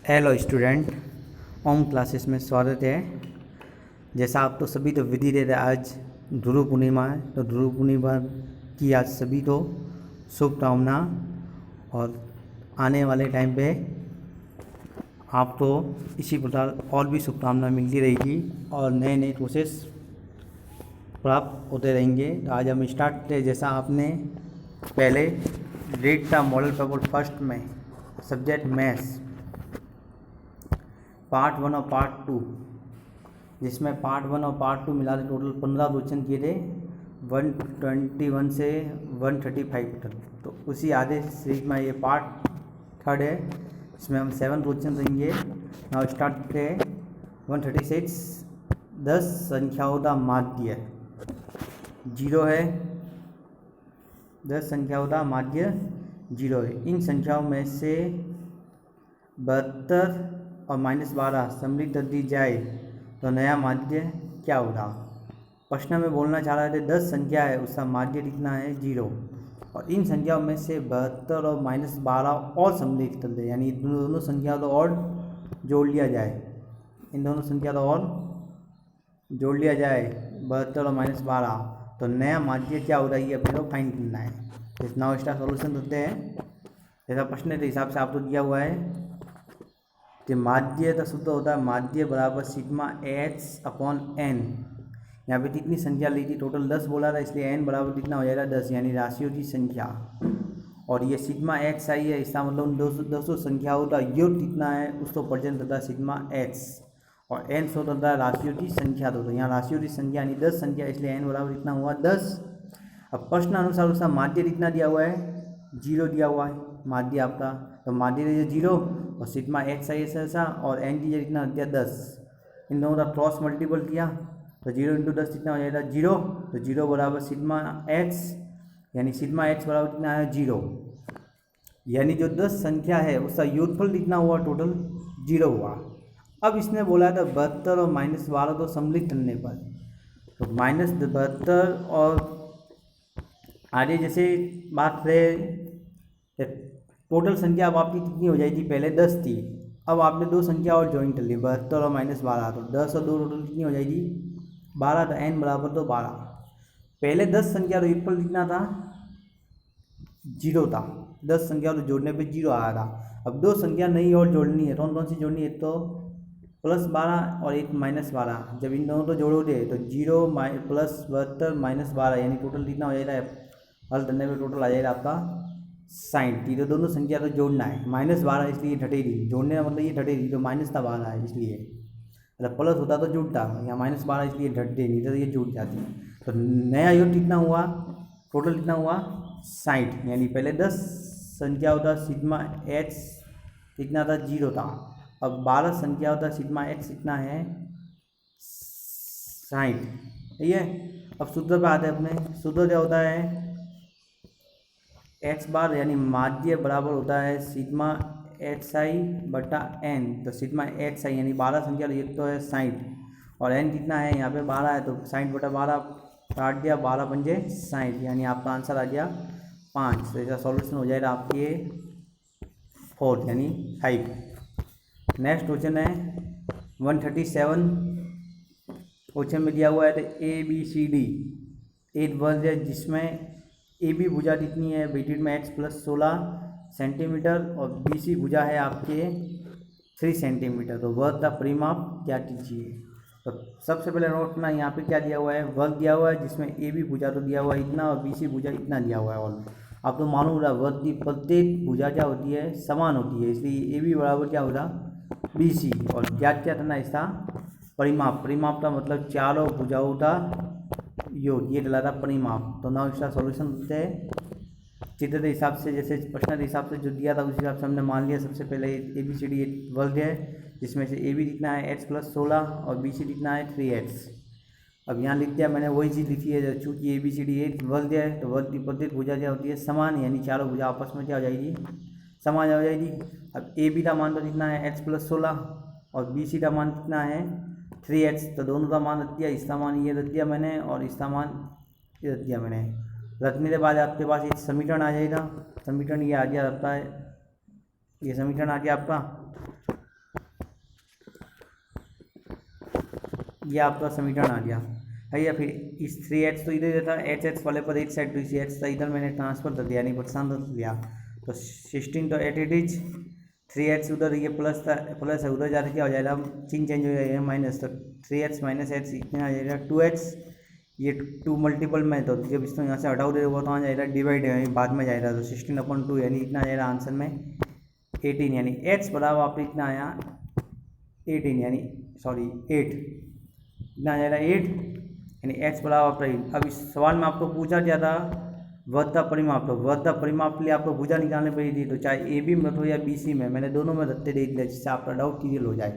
Hello student, ओम classes में स्वागत है। जैसा आप तो सभी तो विधि दे रहे, आज गुरु पूर्णिमा है, तो गुरु पूर्णिमा की आज सभी तो शुभकामना। और आने वाले टाइम पे आपको इसी प्रकार और भी शुभकामना मिलती रहेगी और नए नए कोर्सेस प्राप्त होते रहेंगे। तो आज हम स्टार्ट करते हैं। जैसा आपने पहले read the model paper first में सब्जेक्ट मैथ्स पार्ट 1 और पार्ट 2, जिसमें पार्ट 1 और पार्ट 2 मिला के टोटल 15 क्वेश्चन किए थे 121 से 135 तक। तो उसी आधे सीरीज में ये पार्ट थर्ड है, इसमें हम 7 क्वेश्चन देंगे। नाउ स्टार्ट करते हैं। 136 10 संख्याओं का माध्य 0 है। 10 संख्याओं का माध्य 0 है। इन संख्याओं में से 72 और -12 सम्मिलित कर दी जाए तो नया माध्य क्या होगा। प्रश्न में बोलना चाह रहे थे 10 संख्या है, उसका माध्य कितना है 0, और इन संख्याओं में से 72 और -12 और सम्मिलित कर दे, यानी इन दोनों संख्या को और जोड़ लिया जाए। इन दोनों संख्या को और जोड़ लिया जाए 72 और -12, तो नया माध्य क्या होगा, ये अपने को फाइंड करना है। इस नाउ स्टार सॉल्यूशन करते हैं। जैसा प्रश्न के हिसाब से आपको दिया हुआ है कि माध्य तो शुद्ध होता है माध्य बराबर सिग्मा h अपॉन n। यहाँ पे कितनी संख्या ली थी, टोटल 10 बोला था, इसलिए n बराबर कितना हो जाएगा 10, यानी राशियों की संख्या। और ये सिग्मा x आई है, इसका मतलब उन 200 संख्याओं का योग कितना है उसको प्रेजेंट करता है सिग्मा x, और n शो करता है राशियों की संख्या। तो यहाँ राशियों की संख्या यानी 10 संख्या, इसलिए n बराबर कितना हुआ 10। अब प्रश्न अनुसार उसका माध्य कितना दिया हुआ है 0 दिया हुआ है माध्य आपका, तो माध्य दीजिए 0 और सिग्मा x आई ऐसा, और n दीजिए कितना दिया 10। इन दोनों का क्रॉस मल्टीपल किया तो 0 × 10 कितना हो जाएगा 0, तो 0 बराबर सिग्मा x, यानी सिग्मा x बराबर कितना है 0, यानी जो 10 संख्या है उसका योगफल कितना हुआ टोटल 0 हुआ। अब इसने बोला था 72 और -12 को सम्मिलित करने पर, तो -72 और आगे जैसे बात करें टोटल संख्या अब आपकी कितनी हो जाएगी, पहले 10 थी, अब आपने 2 संख्या और ज्वाइन कर ली 72 और -12, तो 10 और 2 टोटल कितनी हो जाएगी 12, तो n बराबर तो 12। पहले 10 संख्या तो योगफल कितना था 0 था, 10 संख्या तो जोड़ने पे 0 आया था। अब 2 संख्या नई और जोड़नी है, कौन कौन सी जोड़नी है, तो +12 और एक -12। जब इन दोनों को जोड़ोगे तो 0 + 72 -12, यानी टोटल कितना हो जाएगा, हल करने में टोटल आ जाएगा आपका 60। तो दोनों संख्या तो जोड़ना है, -12 इसलिए घटेगी, जोड़ने का मतलब ये घटेगी, तो माइनस था 12 है इसलिए, मतलब प्लस होता तो जुड़ता, यहाँ -12 इसलिए घटते नहीं तो ये जुड़ जाती। तो नया योग कितना हुआ, टोटल कितना हुआ 60, यानी पहले 10 संख्या होता सिग्मा x कितना था 0 था, अब 12 संख्या होता सिग्मा x कितना है 60, ठीक है। अब सूत्र पे आते हैं अपने, सूत्र क्या होता है x बार यानी माध्य बराबर होता है सिग्मा x आई बटा n, तो सिग्मा x आई यानी 12 संख्या तो ये तो है 60, और n कितना है यहाँ पे 12 है, तो 60 बटा 12 काट दिया, 12 पंजे 60, यानी आपका आंसर आ गया 5। तो इसका सॉल्यूशन हो जाएगा आपके 4 यानी 5। नेक्स्ट क्वेश्चन है 137। क्वेश्चन में दिया हुआ है ABCD 8 वर्ग है, जिसमें AB भुजा कितनी है वेटेड में x + 16 सेंटीमीटर और BC भुजा है आपके 3 सेंटीमीटर, तो वर्ग का परिमाप क्या कीजिए। तो सबसे पहले नोट करना, यहाँ पे क्या दिया हुआ है वर्ग दिया हुआ है, जिसमें AB भुजा तो दिया हुआ है इतना और BC भुजा इतना दिया हुआ है। और आप तो मालूम होगा वर्ग की प्रत्येक भुजा क्या होती है समान होती है, इसलिए AB बराबर क्या होगा BC, और ज्ञात क्या करना इसका परिमाप। परिमाप का मतलब चारों भुजाओं का योग, ये डला था परिमाप। तो नाउ इसका सॉल्यूशन देते हैं चित्र के हिसाब से, जैसे प्रश्न के हिसाब से जो दिया था उस हिसाब से हमने मान लिया। सबसे पहले ABCD एक वर्ग है, जिसमें से AB कितना है x + 16 और BC कितना है 3x। अब यहाँ लिख दिया मैंने वही चीज़ लिखी है, चूँकि ABCD एक वर्ग है तो वर्ग की प्रत्येक भुजा क्या होती है समान, यानी चारों भुजा आपस में क्या हो जाएगी समान हो जाएगी। अब AB का मान तो कितना है x + 16 और BC का मान कितना है 3x, तो दोनों का मान रख दिया, इसका मान ये रख दिया मैंने और इसका मान ये रख दिया मैंने। रखने के बाद आपके पास एक समीकरण आ जाएगा, समीकरण ये आ गया रहता है, ये समीकरण आ गया आपका ये आपका समीकरण आ गया है। या फिर इस 3h तो इधर था, एच वाले पर एक साइड, तो इसी एच था इधर मैंने ट्रांसफर कर दिया, यानी परेशान कर दिया। तो 16 तो 8 इट इज 3h उधर, ये प्लस था, प्लस है, उधर जाकर क्या हो जाएगा, चिन्ह चेंज हो जाएगा, माइनस। तो 3h माइनस एच इतना आ जाएगा 2h, ये 2 मल्टीपल में, तो जब इसको यहाँ से हटाओ दे वो तो आ जाएगा डिवाइड है, बाद में जाएगा। तो 16/2 यानी इतना आ जाएगा आंसर में 18, यानी h बराबर आपको इतना आया 18, यानी सॉरी 8, इतना आ जाएगा 8, यानी h बराबर आपका। अब इस सवाल में आपको पूछा क्या था, वृत्ता परिमाप। तो वृत्ता परिमाप के लिए आपको भुजा निकालनी पड़ी थी, तो चाहे ए बी में हो या बी सी में, मैंने दोनों में रखते दे दिया जिससे आपका डाउट क्लियर हो जाए।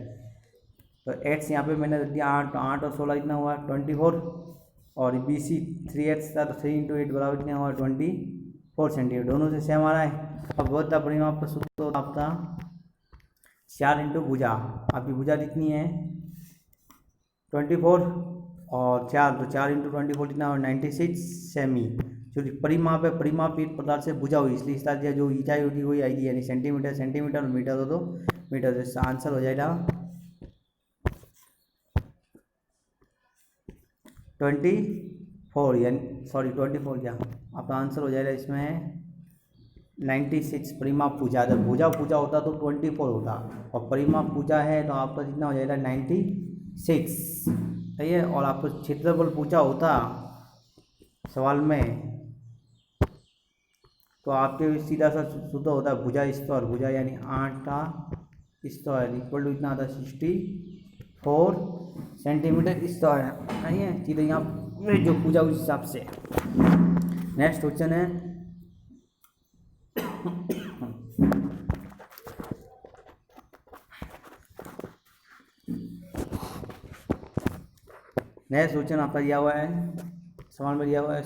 तो एक्स यहाँ पे मैंने रख दिया 8, तो 8 और 16 इतना हुआ 24, और बी सी 3x था, तो 3 × 8 बराबर इतना हुआ 24 सेंटीमीटर, दोनों से सेम आ रहा है। अब वृत्ता परिमाप का सूत्र तो आपका 4 × भुजा, आपकी भुजा कितनी है 24 और 4, तो 4 × 24 कितना हो 96 सेमी। जो परिमाप है, परिमाप एक प्रकार से भुजा हुई, इसलिए इस तरह जो ऊंचाई होगी वही आएगी, यानी सेंटीमीटर सेंटीमीटर और मीटर हो तो मीटर। तो इसका आंसर हो जाएगा 24, यानी सॉरी 24 क्या, आपका आंसर हो जाएगा इसमें 96। परिमाप पूछा है, भुजा पूछा होता तो 24 होता, और परिमाप पूछा है तो आपका कितना हो जाएगा 96, सही है। और आपको क्षेत्रफल पूछा होता सवाल में, तो आपके सीधा सा सूत्र होता है भुजा स्क्वायर, भुजा यानी 8 का स्क्वायर इक्वल टू इतना आता है 64 सेंटीमीटर स्क्वायर, सही है। सीधे यहाँ जो पूछा उस हिसाब से। नेक्स्ट क्वेश्चन है नेक्स्ट क्वेश्चन आपका दिया हुआ है, सवाल में दिया हुआ है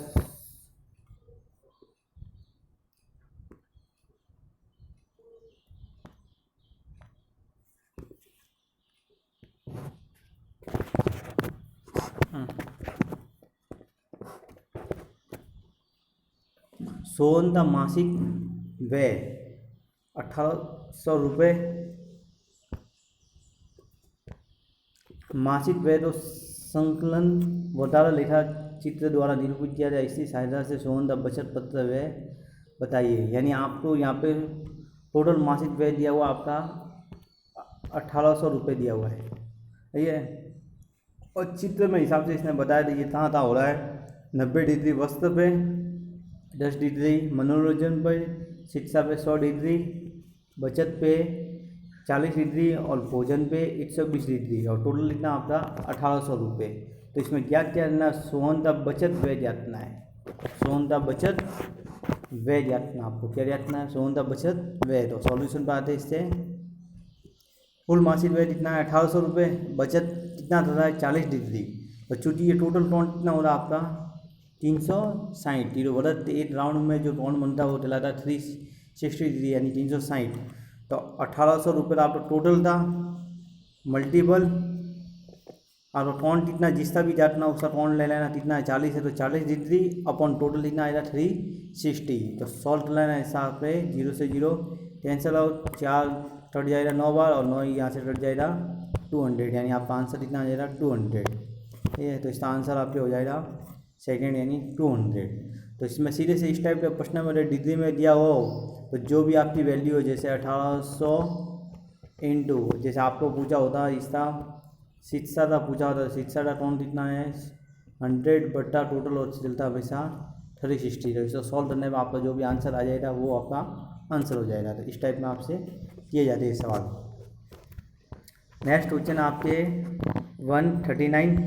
सोहन का मासिक व्यय 1800 रुपये। मासिक व्यय तो संकलन घोटाला लेखा चित्र द्वारा निरूपित किया जाए, इसकी सहायता से सोहन का बचत पत्र व्यय बताइए। यानी आपको यहाँ पे टोटल मासिक व्यय दिया हुआ आपका 1800 रुपये दिया हुआ है, सही है। और चित्र में हिसाब से इसने बताया था, ये कहाँ हो रहा है 90 डिग्री वस्त्र पे, 10 डिग्री मनोरंजन पर, शिक्षा पे 100 डिग्री, बचत पे 40 डिग्री और भोजन पे 120 डिग्री, और टोटल इतना आपका 1800 रुपये। तो इसमें क्या क्या करना, सोहन का बचत व्यय जातना है, सोहन का बचत व्यय जातना, आपको क्या जातना है सोहन का बचत व्यय। तो सॉल्यूशन पर आते हैं इससे, कुल मासिक व्यय कितना है 1800 रुपये, बचत कितना था है 40 डिग्री, और चूँकि ये टोटल टोन कितना हो रहा है आपका 360 जीरो बदत एक राउंड में जो टोन बनता है वो चलाता है 360 डिग्री यानी 360। तो 1800 रुपये का आपका टोटल था, मल्टीपल और टोन कितना जिसका भी जातना उसका टोन ले लेना, कितना है 40 है तो 40 डिग्री अपॉन टोटल कितना आएगा 360। तो सॉल्व कर लेना हिसाब पे 0 से 0 कैंसिल आउट, 4 कट जाएगा 9 बार और 9 यहाँ से कट जाएगा 200, यानी आपका आंसर कितना आ जाएगा 200, ठीक है। तो इसका आंसर आपके हो जाएगा सेकेंड यानी 200। तो इसमें सीधे से इस टाइप का प्रश्न मेरे डिग्री में दिया हो तो जो भी आपकी वैल्यू हो, जैसे 1800 इंटू, जैसे आपको पूछा होता है इसका शिक्षा का पूछा होता है, शिक्षा का टोन कितना है 100 बट्टा टोटल और चलता हमेशा 360। तो इसे सॉल्व करने में आपका जो भी आंसर आ जाएगा वो आपका आंसर हो जाएगा। तो इस टाइप में आपसे किए जाते हैं सवाल। नेक्स्ट क्वेश्चन आपके 139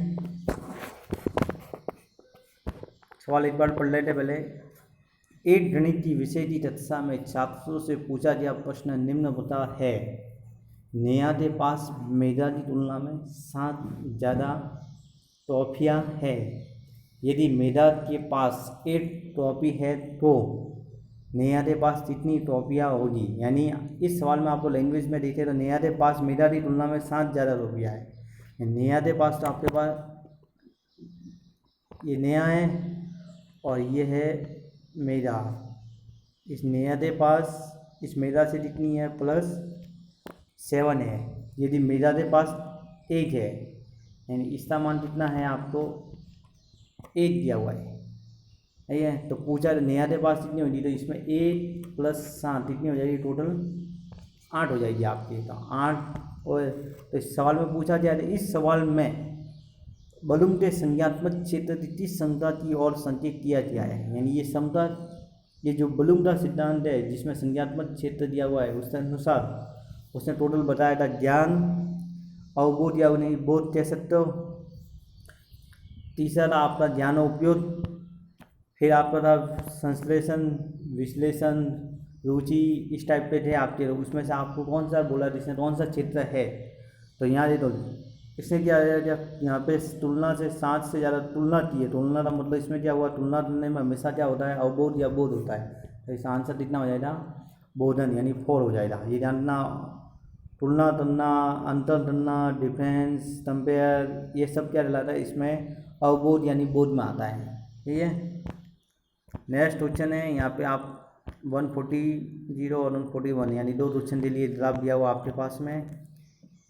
सवाल एक बार पढ़ लेते पहले। एक गणित की विषय की कक्षा में छात्रों से पूछा गया प्रश्न निम्न प्रकार है, नेहा के पास मेघा की तुलना में 7 ज़्यादा टॉफियाँ हैं। यदि मेघा के पास 8 टॉफी है तो नेहा के पास कितनी टॉफियाँ होगी। यानी इस सवाल में आपको लैंग्वेज में देखे तो नेहा के पास मेघा की तुलना में 7 ज़्यादा टॉफियाँ है। नेहा के पास तो आपके पास ये नेहा है और ये है मेघा। इस नेहा के पास इस मेघा से कितनी है +7 है। यदि मेघा के पास 8 है यानी इसका मान कितना है आपको 8 दिया हुआ है, ठीक है। तो पूछा नेहा के पास कितनी होगी, तो इसमें 8 + 7 कितनी हो जाएगी, टोटल 8 हो जाएगी आपकी। तो 8 और तो इस सवाल में पूछा जाए तो इस सवाल में बलून के संज्ञात्मक क्षेत्र की समता की ओर संकेत किया गया है। यानी ये समता, ये जो बलून का सिद्धांत है जिसमें संज्ञात्मक क्षेत्र दिया हुआ है उसके अनुसार उसने टोटल बताया था ज्ञान, अवबोध या उन्हें बोध कह सकते हो। तीसरा आपका ज्ञान उपयोग, फिर आपका था संश्लेषण, विश्लेषण, रुचि, इस टाइप पे थे आपके। उसमें से आपको कौन सा बोला जिसमें कौन सा क्षेत्र है, तो यहाँ दे दो। इसने क्या है, जब यहाँ पे तुलना से 7 से ज़्यादा तुलना की है, तुलना का मतलब इसमें क्या हुआ, तुलना करने में हमेशा क्या होता है, अवबोध या बोध होता है। तो इसका आंसर कितना हो जाएगा, बोधन, यानी 4 हो जाएगा। ये जानना, तुलना करना, अंतर करना, डिफरेंस, कंपेयर, ये सब क्या कहलाता है, इसमें अवबोध यानी बोध में आता है, ठीक है। नेक्स्ट क्वेश्चन है, यहाँ पे आप 140 और 141 यानी 2 क्वेश्चन के लिए जवाब दिया हुआ आपके पास में।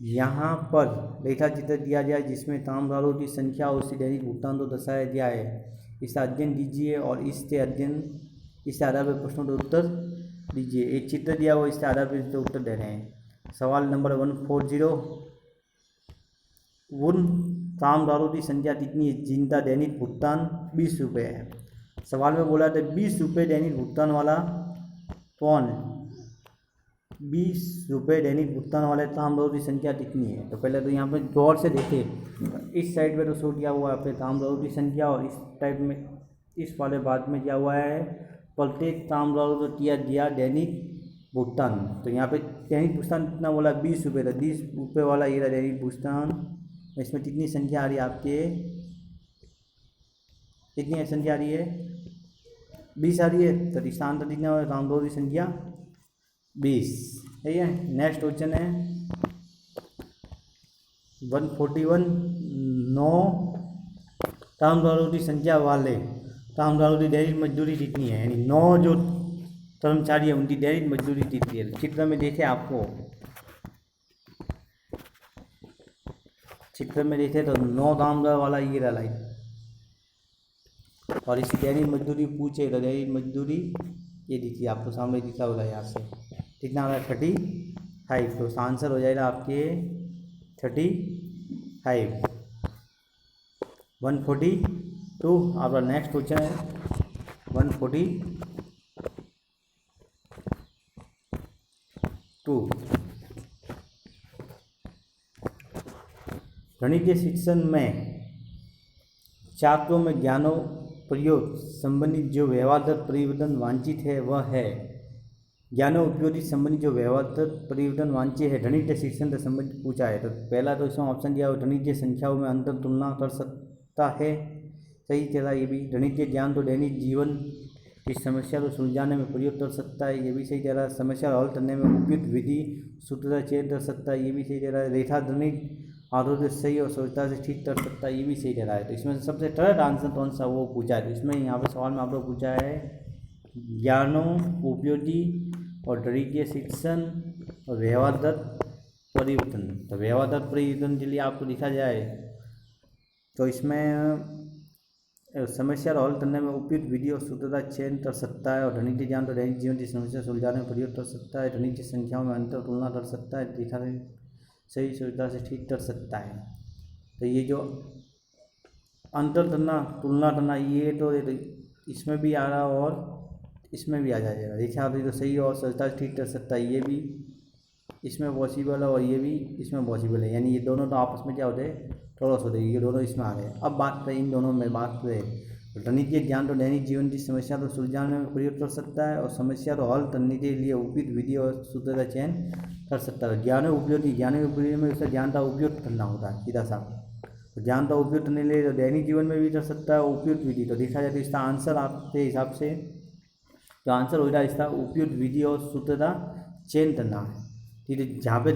यहाँ पर रेखा चित्र दिया गया है जिसमें कामगारों की संख्या और उसकी दैनिक भुगतान को दर्शाया गया है। इसका अध्ययन कीजिए और इसके आधार पर प्रश्नों का उत्तर दीजिए। एक चित्र दिया हुआ, इसके आधार पर उत्तर दे रहे हैं। सवाल नंबर 140, उन कामगारों की संख्या कितनी है जिनका दैनिक भुगतान 20 रुपये है। सवाल में बोला था 20 रुपये दैनिक भुगतान वाला कौन है, 20 रुपये दैनिक भुगतान वाले कामगारों की संख्या कितनी है। तो पहले तो यहाँ पे गौर से देखें, इस साइड पे तो शो किया हुआ है पे कामगारों की संख्या, और इस टाइप में इस वाले बात में क्या हुआ है, प्रत्येक कामगारों को किया गया दैनिक भुगतान। तो यहाँ पे दैनिक भुगतान कितना बोला, 20 रुपये था, 20 रुपये वाला ये दैनिक भुगतान। इसमें कितनी संख्या आ रही है आपके, कितनी संख्या आ रही है, 20 आ रही है। तो इसका आंसर कितना होगा, कामगारों की संख्या 20, ठीक है। नेक्स्ट क्वेश्चन है 141, 9 कामगारों की संख्या वाले कामगारों की दैनिक मजदूरी कितनी है। यानी 9 जो कर्मचारी है उनकी दैनिक मजदूरी कितनी है। चित्र में देखे आपको, चित्र में देखे तो 9 कामगार वाला ये रहा लाइन, और इसकी दैनिक मजदूरी पूछे तो दैनिक मजदूरी ये दिखिए आपको सामने दिखा होगा, यहाँ से कितना आ रहा है 35। तो आंसर हो जाएगा आपके 35। 142 आपका नेक्स्ट क्वेश्चन है 142। गणितीय शिक्षण में छात्रों में ज्ञानों प्रयोग संबंधित जो व्यवहारगत परिवर्तन वांछित है वह है। ज्ञानों उपयोगी संबंधित जो व्यवहारगत परिवर्तन वांछित है गणितीय शिक्षण से संबंधित पूछा है। तो पहला तो इसमें ऑप्शन दिया हुआ, गणितीय संख्याओं में अंतर तुलना कर सकता है, सही चला ये भी। गणितीय ज्ञान तो दैनिक जीवन की समस्या को सुलझाने में प्रयोग कर सकता है, ये भी सही चला। समस्या हल करने में उपयुक्त विधि सूत्र का चयन कर सकता है, ये भी सही चला। रेखा गणित आरोग्य सही और सोचता से ठीक कर सकता है, ये भी सही रहा है। तो इसमें सबसे करेक्ट आंसर कौन सा वो पूछा है। तो इसमें यहाँ पे सवाल में आप लोग पूछा है ज्ञानों उपयोगी और गणितीय शिक्षण और व्यवहारगत परिवर्तन। तो व्यवहारगत परिवर्तन के लिए आपको लिखा जाए तो इसमें समस्या हल करने में उपयुक्त विधि और सूत्र का चयन कर सकता है, और गणितीय ज्ञान तो दैनिक जीवन की समस्या सुलझाने में प्रयोग कर सकता है। गणितीय संख्याओं में अंतर तुलना कर सकता है, दिखा सही सुविधा से ठीक कर सकता है। तो ये जो अंतर करना तुलना करना ये तो इसमें भी आ रहा और इसमें भी आ जाएगा। देखा अभी तो सही और सुविधा से ठीक कर सकता है, ये भी इसमें पॉसिबल है और ये भी इसमें पॉसिबल है। यानी ये दोनों तो आपस में क्या होते हैं, क्रॉस होते हैं, ये दोनों इसमें आ गए। अब बात करें इन दोनों में, बात करें गणितीय ज्ञान तो दैनिक जीवन की समस्या को सुलझाने में प्रयोग कर सकता है, और समस्या को हल करने के लिए उपयुक्त विधि और सूत्र का चयन कर सकता है। ज्ञान उपयोगी में उसका ज्ञान का उपयोग करना होता है सीधा सा। तो ज्ञान का उपयोग करने के लिए तो दैनिक जीवन में भी कर सकता है उपयुक्त विधि। तो देखा जाए तो इसका आंसर आपके हिसाब से जो आंसर हो जाए इसका उपयुक्त विधि और सूत्र का चयन करना है। ठीक है, जहाँ पे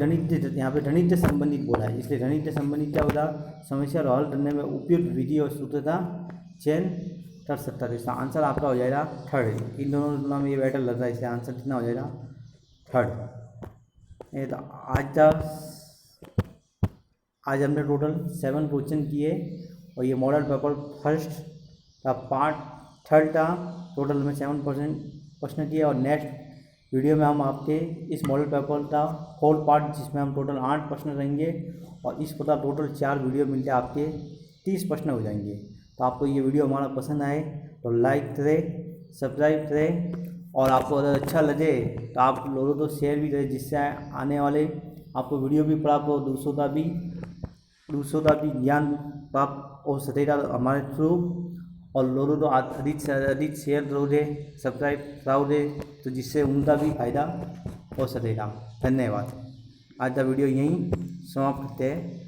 यहाँ पे गणित से संबंधित बोला है, इसलिए गणित से संबंधित क्या होगा, समस्या को हल करने में उपयुक्त विधि और सूत्र का चयन कर सकता है। इसका आंसर आपका हो जाएगा 3rd। इन दोनों तुलना में ये बेटर लग रहा है, इसका आंसर कितना हो जाएगा 3rd। ये तो आज का आज हमने टोटल 7 क्वेश्चन किए और ये मॉडल पेपर फर्स्ट का पार्ट थर्ड का टोटल में 7 प्रश्न किए। और नेक्स्ट वीडियो में हम आपके इस मॉडल पेपर का फोर्थ पार्ट जिसमें हम टोटल 8 प्रश्न रहेंगे और इस प्रकार टोटल 4 वीडियो मिलकर आपके 30 प्रश्न हो जाएंगे। तो आपको ये वीडियो हमारा पसंद आए तो लाइक करें, सब्सक्राइब करें और आपको अगर अच्छा लगे तो आप लोगों को शेयर भी करें, जिससे आने वाले आपको वीडियो भी प्राप्त हो, दूसरों का भी ज्ञान प्राप्त हो सकेगा हमारे थ्रू। और लोगों को अधिक से अधिक शेयर करोगे, सब्सक्राइब कराओगे तो जिससे उनका भी फायदा हो सकेगा। धन्यवाद। आज का वीडियो यहीं समाप्त करते हैं।